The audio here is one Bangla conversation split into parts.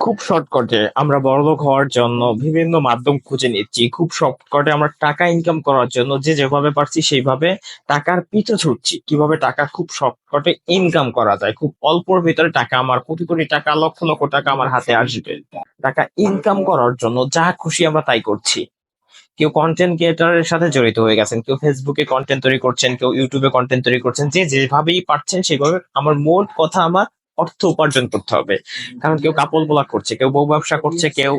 খুব শর্টকাটে আমরা বড়লোক হওয়ার জন্য বিভিন্ন মাধ্যম খুঁজে নিচ্ছি। খুব শর্টকাটে আমরা টাকা ইনকাম করার জন্য যে যেভাবে পারছি সেইভাবে টাকার পিছু ছুটছি। কিভাবে টাকা খুব শর্টকাটে ইনকাম করা যায়, খুব অল্পর ভিতরে টাকা, আমার কোটি কোটি টাকা, লক্ষ লক্ষ টাকা আমার হাতে আসবে। টাকা ইনকাম করার জন্য যা খুশি আমরা তাই করছি। কেউ কন্টেন্ট ক্রিয়েটরের সাথে জড়িত হয়ে গেছেন, কেউ ফেসবুকে কন্টেন্ট তৈরি করছেন, কেউ ইউটিউবে কন্টেন্ট তৈরি করছেন। যে যেভাবেই পারছেন সেভাবে, আমার মোট কথা আমার অর্থ উপার্জন করতে হবে। কারণ কেউ কাপড় ব্লগ করছে, কেউ বউ ব্যবসা করছে, কেউ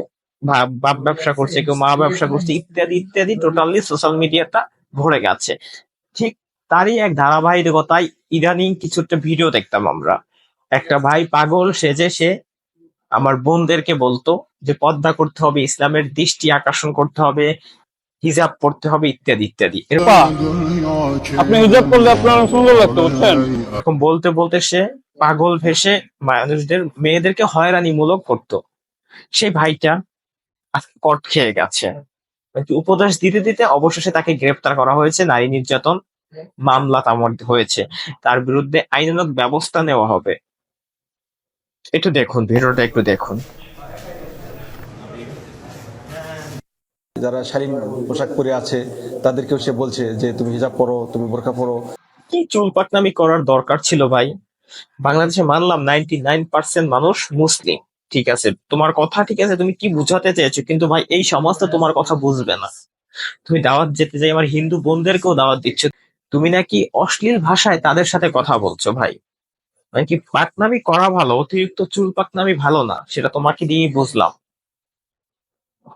বাপ ব্যবসা করছে, কেউ মা ব্যবসা করছে, ইত্যাদি ইত্যাদি। টোটালি সোশ্যাল মিডিয়াটা ভরে গেছে। ঠিক তারই এক ধারাবাহিকতায় ইদানিং কিছু একটা ভিডিও দেখতাম আমরা। একটা ভাই পাগল সেজে সে আমার বোনদেরকে বলতো যে পর্দা করতে হবে, ইসলামের দৃষ্টি আকর্ষণ করতে হবে, হিজাব পড়তে হবে, ইত্যাদি ইত্যাদি। আপা, আপনি হিজাব করলে আপনার অনেক সুন্দর লাগতো, বুঝছেন? এরকম বলতে বলতে সে পাগল ভেসে মানুষদের, মেয়েদেরকে হয়রানিমূলক করতো। সেই ভাইটা আজকে কট খেয়ে গেছে। কিন্তু উপদেশ দিতে দিতে অবশেষে তাকে গ্রেফতার করা হয়েছে। নারী নির্যাতন মামলা তার মধ্যে হয়েছে। তার বিরুদ্ধে আইনানুগ ব্যবস্থা নেওয়া হবে। একটু দেখুন, ভিডিওটা একটু দেখুন। যারা শালীন পোশাক পরে আছে তাদেরকেও সে বলছে যে তুমি হিজাব পরো, তুমি বোরকা পরো। কি চুল পাকনামি করার দরকার ছিল ভাই? বাংলাদেশে মানলাম 99% মানুষ মুসলিম, ঠিক আছে, তোমার কথা ঠিক আছে, তুমি কি বুঝাতে চেয়েছো, কিন্তু ভাই এই সমাজ তো তোমার কথা বুঝবে না। তুমি দাওয়াত যেতে যাই আমার হিন্দু বোনদেরকেও দাওয়াত দিচ্ছ, তুমি নাকি অশ্লীল ভাষায় তাদের সাথে কথা বলছো ভাই। মানে কি, পাকনামি করা ভালো, অতিরিক্ত চুল পাকনামি ভালো না, সেটা তোমাকে দিয়েই বুঝলাম।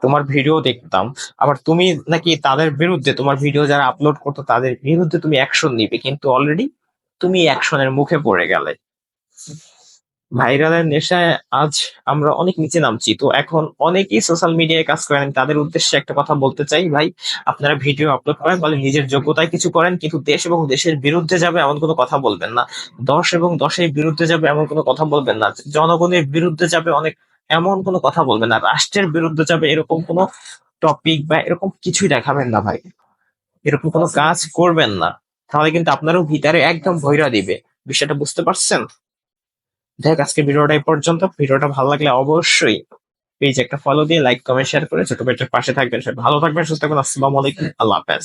তোমার ভিডিও দেখতাম, আবার তুমি নাকি তাদের বিরুদ্ধে, তোমার ভিডিও যারা আপলোড করতো তাদের বিরুদ্ধে তুমি অ্যাকশন নিবে, কিন্তু অলরেডি তুমি অ্যাকশনের মুখে পড়ে গেলে। ভাইরালের নেশায় আজ আমরা অনেক নিচে নামছি। তো এখন অনেকেই সোশ্যাল মিডিয়ায় কাজ করেন, তাদের উদ্দেশ্যে একটা কথা বলতে চাই ভাই, আপনারা ভিডিও আপলোড করেন বলে নিজের যোগ্যতায় কিছু করেন, কিন্তু দেশ এবং দেশের বিরুদ্ধে যাবে এমন কোনো কথা বলবেন না। দশ এবং দশের বিরুদ্ধে যাবে এমন কোনো কথা বলবেন না। জনগণের বিরুদ্ধে যাবে অনেক, এমন কোনো কথা বলবেন না। রাষ্ট্রের বিরুদ্ধে যাবে এরকম কোনো টপিক বা এরকম কিছুই দেখাবেন না ভাই। এরকম কোনো কাজ করবেন না, তাহলে কিন্তু আপনারও ভিতরে একদম ভৈরা দিবে। বিষয়টা বুঝতে পারছেন? দেখ, আজকে ভিডিওটা এই পর্যন্ত। ভিডিওটা ভালো লাগলে অবশ্যই পেজ একটা ফলো দিয়ে লাইক কমেন্ট শেয়ার করে ছোট ভাইটার পাশে থাকবেন। সবাই ভালো থাকবেন, সুস্থ থাকবেন। আসসালামু আলাইকুম, আল্লাহ হাফেজ।